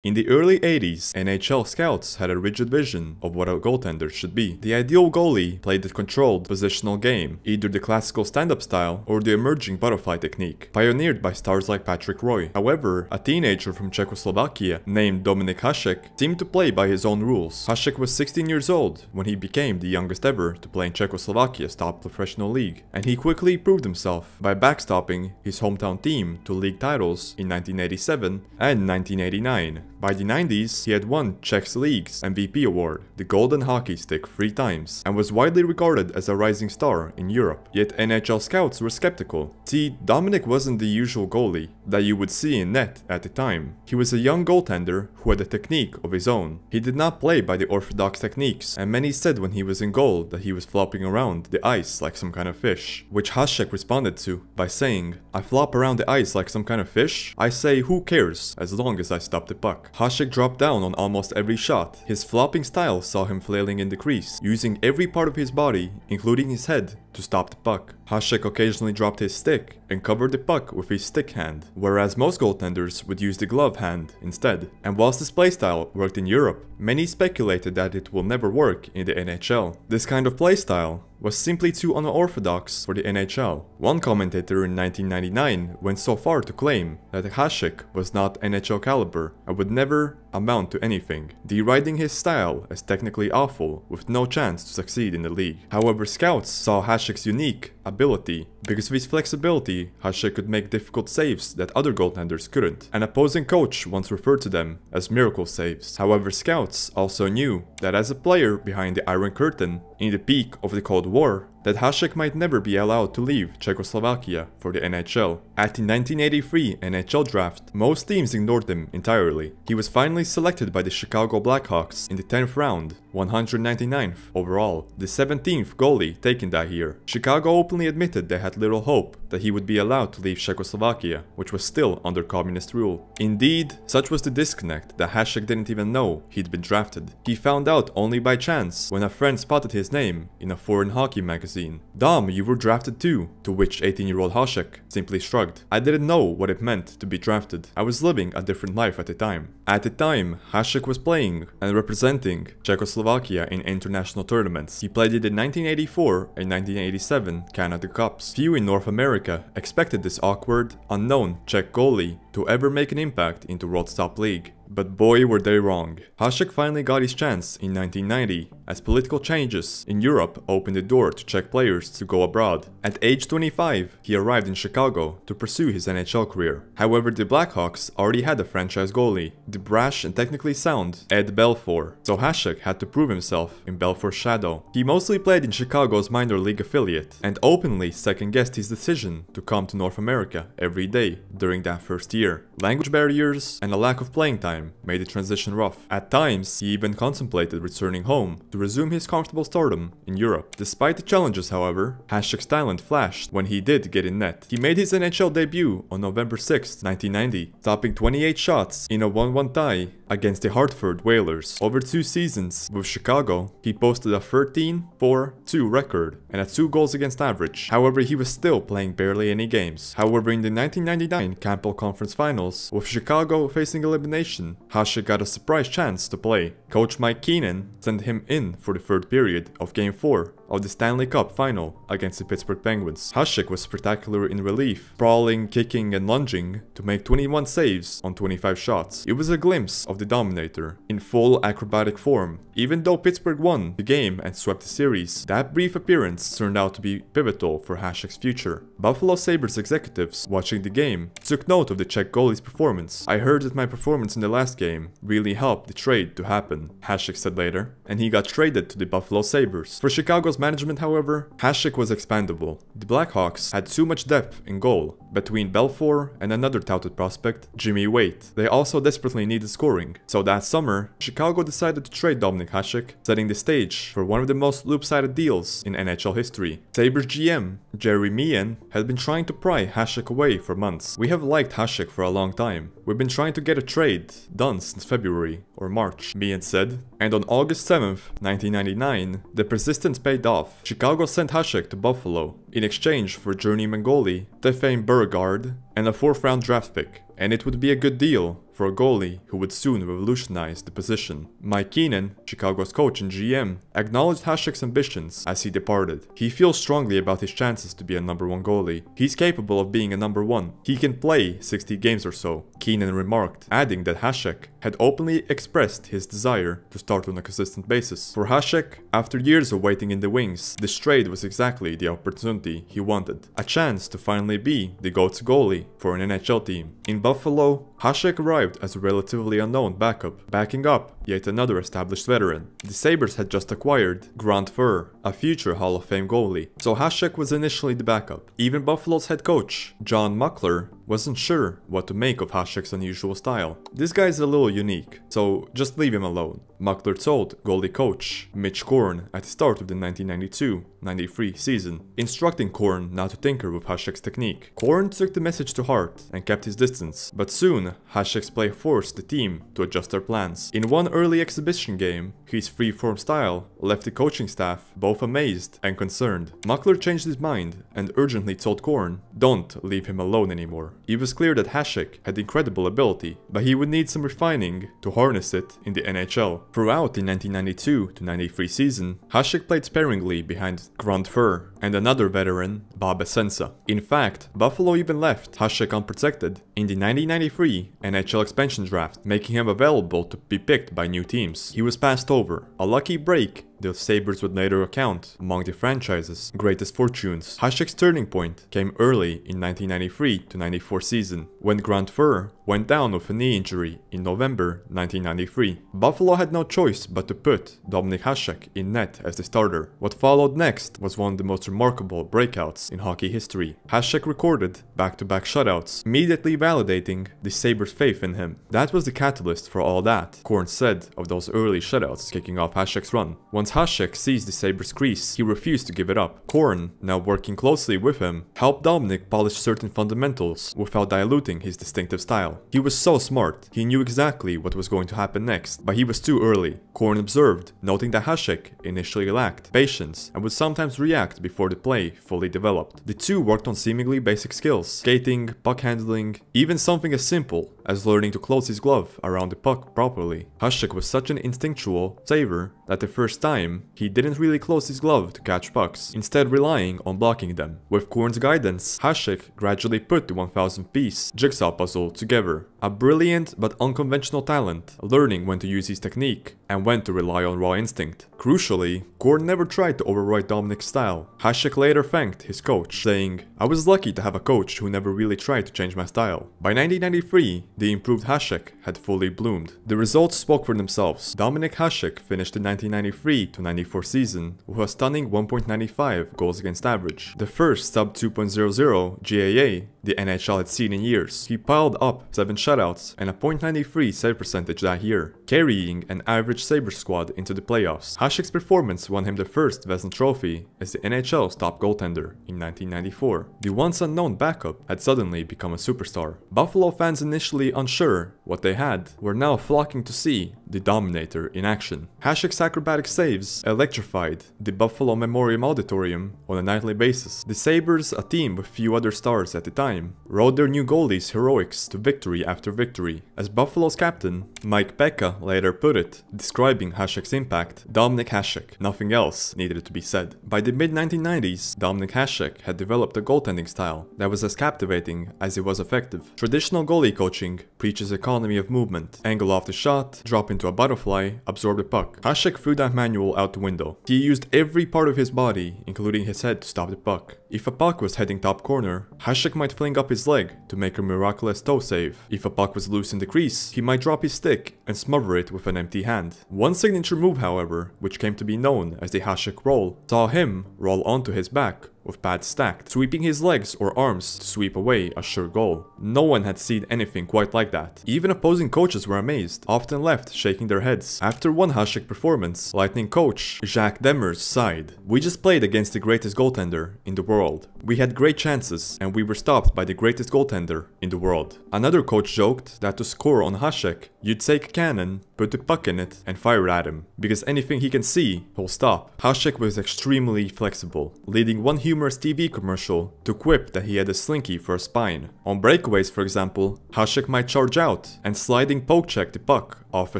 In the early 80s, NHL scouts had a rigid vision of what a goaltender should be. The ideal goalie played the controlled, positional game, either the classical stand-up style or the emerging butterfly technique, pioneered by stars like Patrick Roy. However, a teenager from Czechoslovakia named Dominik Hašek seemed to play by his own rules. Hašek was 16 years old when he became the youngest ever to play in Czechoslovakia's top professional league, and he quickly proved himself by backstopping his hometown team to league titles in 1987 and 1989. By the 90s, he had won Czech's League's MVP award, the Golden Hockey Stick, 3 times, and was widely regarded as a rising star in Europe. Yet NHL scouts were skeptical. See, Dominik wasn't the usual goalie that you would see in net at the time. He was a young goaltender who had a technique of his own. He did not play by the orthodox techniques, and many said when he was in goal that he was flopping around the ice like some kind of fish, which Hašek responded to by saying, "I flop around the ice like some kind of fish? I say, who cares, as long as I stop the puck." Hašek dropped down on almost every shot. His flopping style saw him flailing in the crease, using every part of his body, including his head, to stop the puck. Hašek occasionally dropped his stick and covered the puck with his stick hand, whereas most goaltenders would use the glove hand instead. And whilst this playstyle worked in Europe, many speculated that it will never work in the NHL. This kind of playstyle was simply too unorthodox for the NHL. One commentator in 1999 went so far to claim that Hašek was not NHL caliber and would never amount to anything, deriding his style as technically awful with no chance to succeed in the league. However, scouts saw Hašek's unique ability. Because of his flexibility, Hašek could make difficult saves that other goaltenders couldn't. An opposing coach once referred to them as miracle saves. However, scouts also knew that as a player behind the Iron Curtain, in the peak of the Cold War, that Hašek might never be allowed to leave Czechoslovakia for the NHL. At the 1983 NHL draft, most teams ignored him entirely. He was finally selected by the Chicago Blackhawks in the 10th round, 199th overall, the 17th goalie taken that year. Chicago openly admitted they had little hope that he would be allowed to leave Czechoslovakia, which was still under communist rule. Indeed, such was the disconnect that Hašek didn't even know he'd been drafted. He found out only by chance when a friend spotted his name in a foreign hockey magazine. "Dom, you were drafted too," to which 18-year-old Hašek simply shrugged. "I didn't know what it meant to be drafted. I was living a different life at the time." At the time, Hašek was playing and representing Czechoslovakia in international tournaments. He played in the 1984 and 1987 Canada Cups. Few in North America expected this awkward, unknown Czech goalie to ever make an impact into World's top league. But boy were they wrong. Hašek finally got his chance in 1990 as political changes in Europe opened the door to Czech players to go abroad. At age 25, he arrived in Chicago to pursue his NHL career. However, the Blackhawks already had a franchise goalie, the brash and technically sound Ed Belfour, so Hašek had to prove himself in Belfour's shadow. He mostly played in Chicago's minor league affiliate and openly second-guessed his decision to come to North America every day during that first year. Language barriers and a lack of playing time made the transition rough. At times, he even contemplated returning home to resume his comfortable stardom in Europe. Despite the challenges, however, Hašek's talent flashed when he did get in net. He made his NHL debut on November 6, 1990, stopping 28 shots in a 1-1 tie against the Hartford Whalers. Over 2 seasons with Chicago, he posted a 13-4-2 record and a 2 goals against average. However, he was still playing barely any games. However, in the 1999 Campbell Conference Finals, with Chicago facing elimination, Hašek got a surprise chance to play. Coach Mike Keenan sent him in for the 3rd period of Game 4 of the Stanley Cup final against the Pittsburgh Penguins. Hašek was spectacular in relief, sprawling, kicking and lunging to make 21 saves on 25 shots. It was a glimpse of the Dominator in full acrobatic form. Even though Pittsburgh won the game and swept the series, that brief appearance turned out to be pivotal for Hašek's future. Buffalo Sabres executives watching the game took note of the Czech goalie's performance. "I heard that my performance in the last game really helped the trade to happen," Hašek said later, and he got traded to the Buffalo Sabres. For Chicago's management, however, Hašek was expandable. The Blackhawks had too much depth in goal, between Belfour and another touted prospect, Jimmy Waite. They also desperately needed scoring. So that summer, Chicago decided to trade Dominik Hašek, setting the stage for one of the most loop-sided deals in NHL history. Sabres GM Jerry Meehan had been trying to pry Hašek away for months. "We have liked Hašek for a long time. We've been trying to get a trade done since February or March," Meehan said. And on August 7th, 1999, the persistence paid off. Chicago sent Hašek to Buffalo in exchange for journeyman goalie Stefan Beauregard and a 4th round draft pick. And it would be a good deal for a goalie who would soon revolutionize the position. Mike Keenan, Chicago's coach and GM, acknowledged Hašek's ambitions as he departed. He feels strongly about his chances to be a #1 goalie. He's capable of being a #1. He can play 60 games or so, Keenan remarked, adding that Hašek had openly expressed his desire to start on a consistent basis. For Hašek, after years of waiting in the wings, this trade was exactly the opportunity he wanted. A chance to finally be the go-to goalie for an NHL team. In Buffalo, Hašek arrived as a relatively unknown backup, backing up yet another established veteran. The Sabres had just acquired Grant Furr, a future Hall of Fame goalie, so Hašek was initially the backup. Even Buffalo's head coach, John Muckler, wasn't sure what to make of Hašek's unusual style. This guy is a little unique, so just leave him alone, Muckler told goalie coach Mitch Korn at the start of the 1992-93 season, instructing Korn not to tinker with Hašek's technique. Korn took the message to heart and kept his distance, but soon Hašek's play forced the team to adjust their plans. In one early exhibition game, his free-form style left the coaching staff both amazed and concerned. Muckler changed his mind and urgently told Korn, don't leave him alone anymore. It was clear that Hašek had incredible ability, but he would need some refining to harness it in the NHL. Throughout the 1992-93 season, Hašek played sparingly behind Grant Furr and another veteran, Bob Essensa. In fact, Buffalo even left Hašek unprotected in the 1993 NHL expansion draft, making him available to be picked by new teams. He was passed over, a lucky break the Sabres would later account among the franchise's greatest fortunes. Hašek's turning point came early in 1993-94 season, when Grant Furr went down with a knee injury in November 1993. Buffalo had no choice but to put Dominik Hašek in net as the starter. What followed next was one of the most remarkable breakouts in hockey history. Hašek recorded back-to-back shutouts, immediately validating the Sabres' faith in him. That was the catalyst for all that, Korn said of those early shutouts kicking off Hašek's run. Once Hašek seized the Sabres' crease, he refused to give it up. Korn, now working closely with him, helped Dominik polish certain fundamentals without diluting his distinctive style. He was so smart, he knew exactly what was going to happen next, but he was too early, Korn observed, noting that Hašek initially lacked patience and would sometimes react before the play fully developed. The two worked on seemingly basic skills, skating, puck handling, even something as simple as learning to close his glove around the puck properly. Hašek was such an instinctual saver that the first time, he didn't really close his glove to catch pucks, instead relying on blocking them. With Korn's guidance, Hašek gradually put the 1000-piece jigsaw puzzle together. A brilliant but unconventional talent, learning when to use his technique and when to rely on raw instinct. Crucially, Korn never tried to override Dominik's style. Hašek later thanked his coach, saying, "I was lucky to have a coach who never really tried to change my style." By 1993, the improved Hašek had fully bloomed. The results spoke for themselves. Dominik Hašek finished the 1993-94 season with a stunning 1.95 goals against average, the first sub 2.00 GAA the NHL had seen in years. He piled up 7 shutouts and a .93 save percentage that year, carrying an average Sabres squad into the playoffs. Hašek's performance won him the first Vezina Trophy as the NHL's top goaltender in 1994. The once unknown backup had suddenly become a superstar. Buffalo fans, initially unsure what they had, were now flocking to see the Dominator in action. Hašek's acrobatic saves electrified the Buffalo Memorial Auditorium on a nightly basis. The Sabres, a team with few other stars at the time, rode their new goalie's heroics to victory after victory. As Buffalo's captain, Mike Peca later put it, describing Hašek's impact, "Dominik Hašek, nothing else needed to be said." By the mid-1990s, Dominik Hašek had developed a goaltending style that was as captivating as it was effective. Traditional goalie coaching preaches economy of movement, angle off the shot, drop into a butterfly, absorb the puck. Hašek threw that manual out the window. He used every part of his body, including his head, to stop the puck. If a puck was heading top corner, Hašek might fling up his leg to make a miraculous toe save. If a puck was loose in the crease, he might drop his stick and smother it with an empty hand. One signature move, however, which came to be known as the Hašek roll, saw him roll onto his back with pads stacked, sweeping his legs or arms to sweep away a sure goal. No one had seen anything quite like that. Even opposing coaches were amazed, often left shaking their heads. After one Hašek performance, Lightning coach Jacques Demers sighed, "We just played against the greatest goaltender in the world. We had great chances and we were stopped by the greatest goaltender in the world." Another coach joked that to score on Hašek, You'd take a cannon, put the puck in it, and fire it at him, because anything he can see, he'll stop. Hašek was extremely flexible, leading one humorous TV commercial to quip that he had a slinky for a spine. On breakaways, for example, Hašek might charge out and sliding poke check the puck off a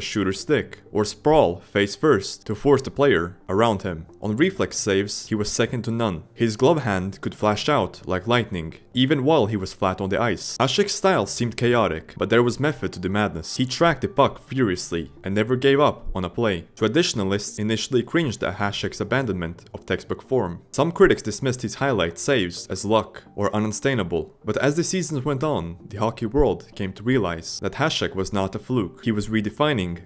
shooter's stick, or sprawl face first to force the player around him. On reflex saves, he was second to none. His glove hand could flash out like lightning, even while he was flat on the ice. Hašek's style seemed chaotic, but there was method to the madness. He tracked the puck furiously and never gave up on a play. Traditionalists initially cringed at Hašek's abandonment of textbook form. Some critics dismissed his highlight saves as luck or unsustainable, but as the seasons went on, the hockey world came to realize that Hašek was not a fluke. He was redefining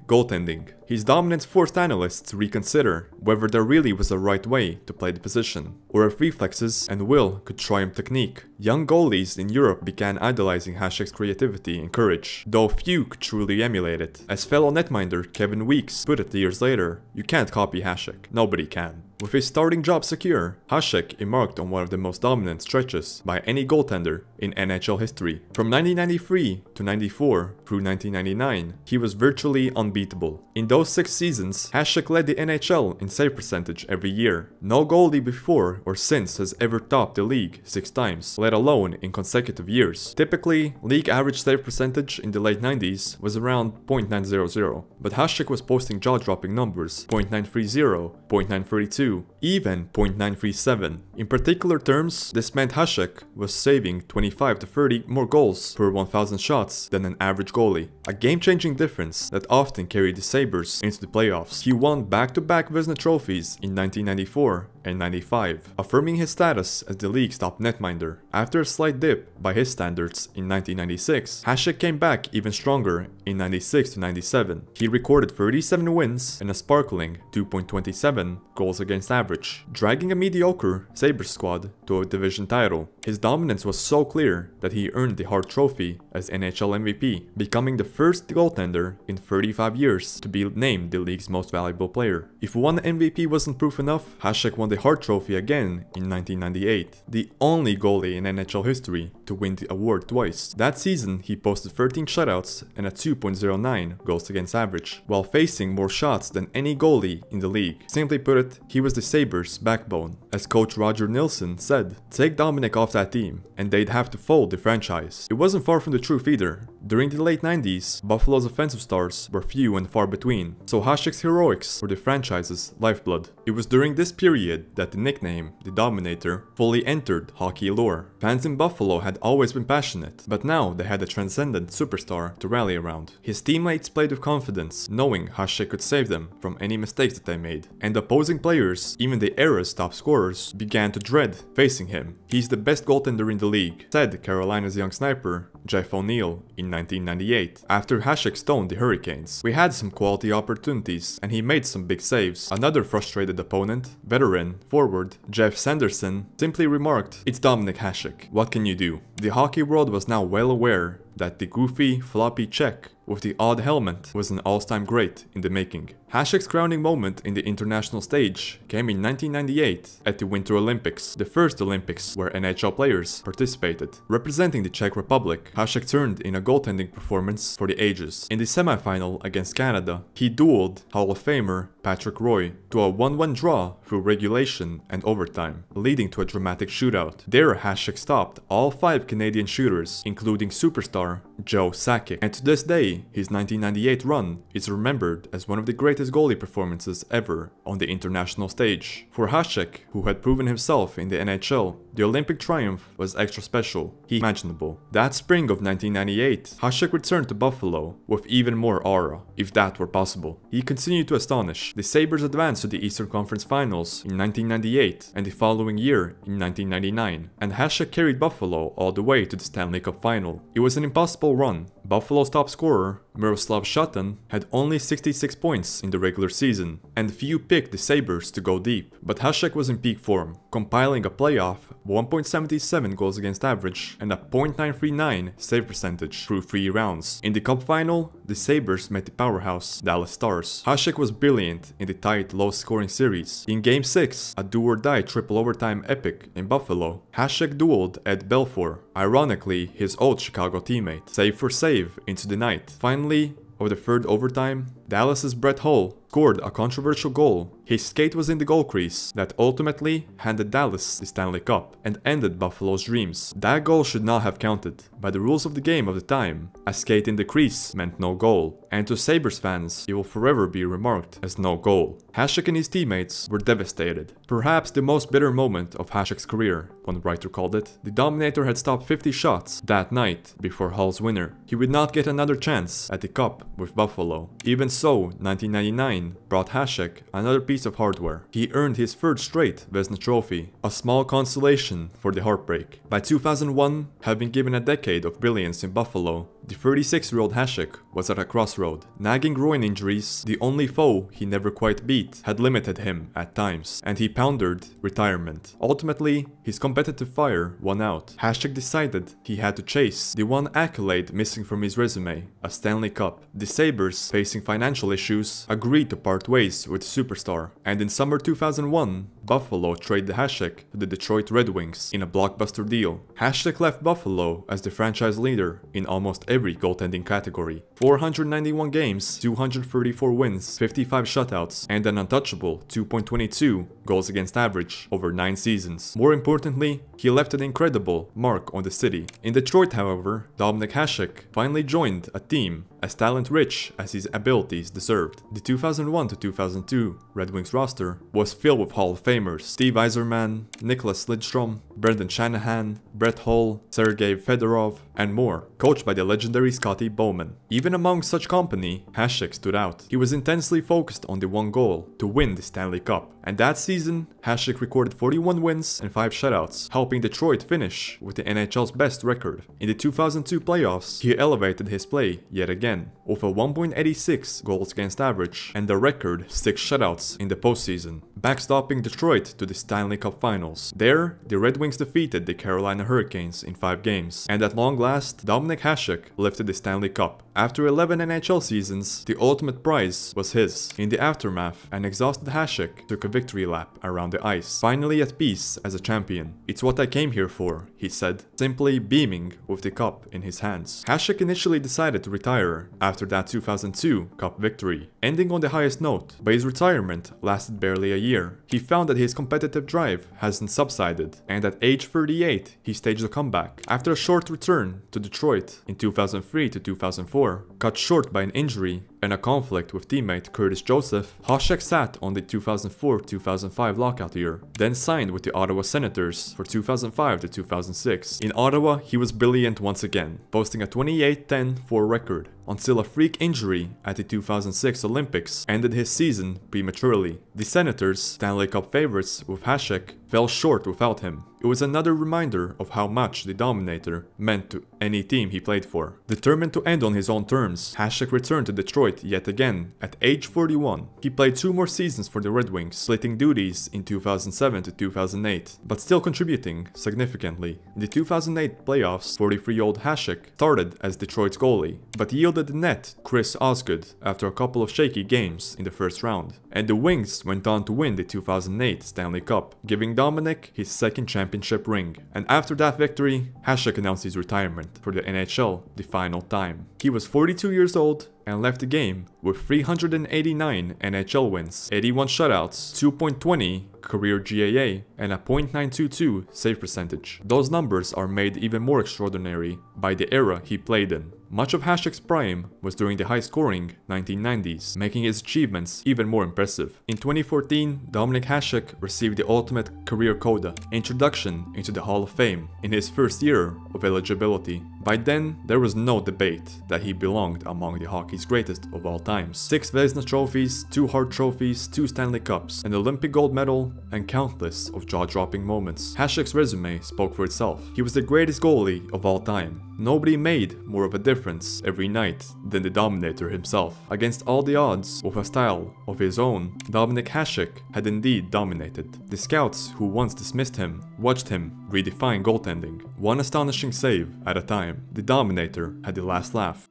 goaltending. His dominance forced analysts to reconsider whether there really was a right way to play the position, or if reflexes and will could triumph technique. Young goalies in Europe began idolizing Hašek's creativity and courage, though few could truly emulate it. As fellow netminder Kevin Weeks put it years later, you can't copy Hašek. Nobody can. With his starting job secure, Hašek embarked on one of the most dominant stretches by any goaltender in NHL history. From 1993 to 94 through 1999, he was virtually unbeatable. In those 6 seasons, Hašek led the NHL in save percentage every year. No goalie before or since has ever topped the league 6 times, let alone in consecutive years. Typically, league average save percentage in the late 90s was around .900, but Hašek was posting jaw-dropping numbers: .930, .932, even .937. In particular terms, this meant Hašek was saving 25 to 30 more goals per 1,000 shots than an average goalie. A game-changing difference that often carried the Sabres into the playoffs. He won back-to-back Vezina trophies in 1994 and 95, affirming his status as the league's top netminder. After a slight dip by his standards in 1996, Hašek came back even stronger in 96 to 97. He recorded 37 wins and a sparkling 2.27 goals against average, dragging a mediocre Sabres squad to a division title. His dominance was so clear that he earned the Hart Trophy as NHL MVP, becoming the first goaltender in 35 years to be named the league's most valuable player. If one MVP wasn't proof enough, Hašek won the Hart Trophy again in 1998, the only goalie in NHL history to win the award twice. That season, he posted 13 shutouts and a 2.09 goals against average, while facing more shots than any goalie in the league. Simply put it, he was the Sabres' backbone. As coach Roger Nilsson said, take Dominik off that team and they'd have to fold the franchise. It wasn't far from the truth either. During the late 90s, Buffalo's offensive stars were few and far between, so Hašek's heroics were the franchise's lifeblood. It was during this period that the nickname, the Dominator, fully entered hockey lore. Fans in Buffalo had always been passionate, but now they had a transcendent superstar to rally around. His teammates played with confidence, knowing Hašek could save them from any mistakes that they made, and opposing players, even the era's top scorers, began to dread facing him. He's the best goaltender in the league, said Carolina's young sniper, Jeff O'Neill, in 1998, after Hašek stoned the Hurricanes. We had some quality opportunities, and he made some big saves. Another frustrated opponent, veteran forward Jeff Sanderson, simply remarked, "It's Dominik Hašek. What can you do?" The hockey world was now well aware that the goofy, floppy Czech with the odd helmet was an all-time great in the making. Hašek's crowning moment in the international stage came in 1998 at the Winter Olympics, the first Olympics where NHL players participated. Representing the Czech Republic, Hašek turned in a goaltending performance for the ages. In the semifinal against Canada, he dueled Hall of Famer Patrick Roy to a 1-1 draw through regulation and overtime, leading to a dramatic shootout. There, Hašek stopped all 5 Canadian shooters, including superstar Joe Sakic, and to this day, his 1998 run is remembered as one of the greatest goalie performances ever on the international stage. For Hašek, who had proven himself in the NHL, the Olympic triumph was extra special, imaginable. That spring of 1998, Hašek returned to Buffalo with even more aura, if that were possible. He continued to astonish. The Sabres advanced to the Eastern Conference Finals in 1998 and the following year in 1999, and Hašek carried Buffalo all the way to the Stanley Cup Final. It was an impossible run. Buffalo's top scorer, Miroslav Šatan, had only 66 points in the regular season, and few picked the Sabres to go deep. But Hašek was in peak form, compiling a playoff 1.77 goals against average and a .939 save percentage through 3 rounds. In the Cup Final, the Sabres met the powerhouse Dallas Stars. Hašek was brilliant in the tight, low-scoring series. In Game 6, a do-or-die triple overtime epic in Buffalo, Hašek dueled Ed Belfour, ironically his old Chicago teammate, save for save into the night. Finally, of the third overtime, Dallas's Brett Hull scored a controversial goal. His skate was in the goal crease that ultimately handed Dallas the Stanley Cup and ended Buffalo's dreams. That goal should not have counted. By the rules of the game of the time, a skate in the crease meant no goal, and to Sabres fans, it will forever be remarked as no goal. Hašek and his teammates were devastated. Perhaps the most bitter moment of Hašek's career, one writer called it. The Dominator had stopped 50 shots that night before Hull's winner. He would not get another chance at the Cup with Buffalo. Even so, 1999 brought Hašek another piece of hardware. He earned his third straight Vezina trophy, a small consolation for the heartbreak. By 2001, having given a decade of brilliance in Buffalo, the 36-year-old Hašek was at a crossroad. Nagging groin injuries, the only foe he never quite beat, had limited him at times, and he pondered retirement. Ultimately, his competitive fire won out. Hašek decided he had to chase the one accolade missing from his resume, a Stanley Cup. The Sabres, facing financial issues, agreed to part ways with the superstar, and in summer 2001, Buffalo traded Hašek to the Detroit Red Wings in a blockbuster deal. Hašek left Buffalo as the franchise leader in almost every goaltending category. 491 games, 234 wins, 55 shutouts, and an untouchable 2.22 goals against average over 9 seasons. More importantly, he left an incredible mark on the city. In Detroit, however, Dominik Hašek finally joined a team as talent-rich as his abilities deserved. The 2001 to 2002 Red Wings roster was filled with Hall of Famers Steve Yzerman, Nicholas Lidstrom, Brendan Shanahan, Brett Hull, Sergei Fedorov, and more, coached by the legendary Scotty Bowman. Even among such company, Hašek stood out. He was intensely focused on the one goal, to win the Stanley Cup. And that season, Hašek recorded 41 wins and 5 shutouts, helping Detroit finish with the NHL's best record. In the 2002 playoffs, he elevated his play yet again, with a 1.86 goals against average and a record 6 shutouts in the postseason, backstopping Detroit to the Stanley Cup Finals. There, the Red Wings defeated the Carolina Hurricanes in 5 games, and at long last, Dominik Hašek lifted the Stanley Cup. After 11 NHL seasons, the ultimate prize was his. In the aftermath, an exhausted Hašek took a victory lap around the ice, finally at peace as a champion. "It's what I came here for," he said, simply beaming with the cup in his hands. Hašek initially decided to retire after that 2002 Cup victory, ending on the highest note, but his retirement lasted barely a year. He found that his competitive drive hasn't subsided, and at age 38, he staged a comeback. After a short return to Detroit in 2003 to 2004, cut short by an injury and a conflict with teammate Curtis Joseph, Hašek sat on the 2004-2005 lockout year, then signed with the Ottawa Senators for 2005 to 2006. In Ottawa, he was brilliant once again, posting a 28-10-4 record, until a freak injury at the 2006 Olympics ended his season prematurely. The Senators, Stanley Cup favorites with Hašek, fell short without him. It was another reminder of how much the Dominator meant to any team he played for. Determined to end on his own terms, Hašek returned to Detroit yet again at age 41. He played 2 more seasons for the Red Wings, splitting duties in 2007 to 2008, but still contributing significantly. In the 2008 playoffs, 43-year-old Hašek started as Detroit's goalie, but yielded the net Chris Osgood after a couple of shaky games in the first round. And the Wings went on to win the 2008 Stanley Cup, giving Dominik his second championship ring. And after that victory, Hašek announced his retirement for the NHL the final time. He was 42 years old and left the game with 389 NHL wins, 81 shutouts, 2.20 career GAA, and a .922 save percentage. Those numbers are made even more extraordinary by the era he played in. Much of Hašek's prime was during the high-scoring 1990s, making his achievements even more impressive. In 2014, Dominik Hašek received the ultimate career coda, introduction into the Hall of Fame, in his first year of eligibility. By then, there was no debate that he belonged among the hockey's greatest of all times. 6 Vezina trophies, 2 Hart trophies, 2 Stanley Cups, an Olympic gold medal, and countless of jaw-dropping moments. Hašek's resume spoke for itself. He was the greatest goalie of all time. Nobody made more of a difference every night than the Dominator himself. Against all the odds, with a style of his own, Dominik Hašek had indeed dominated. The scouts who once dismissed him watched him redefine goaltending, one astonishing save at a time. The Dominator had the last laugh.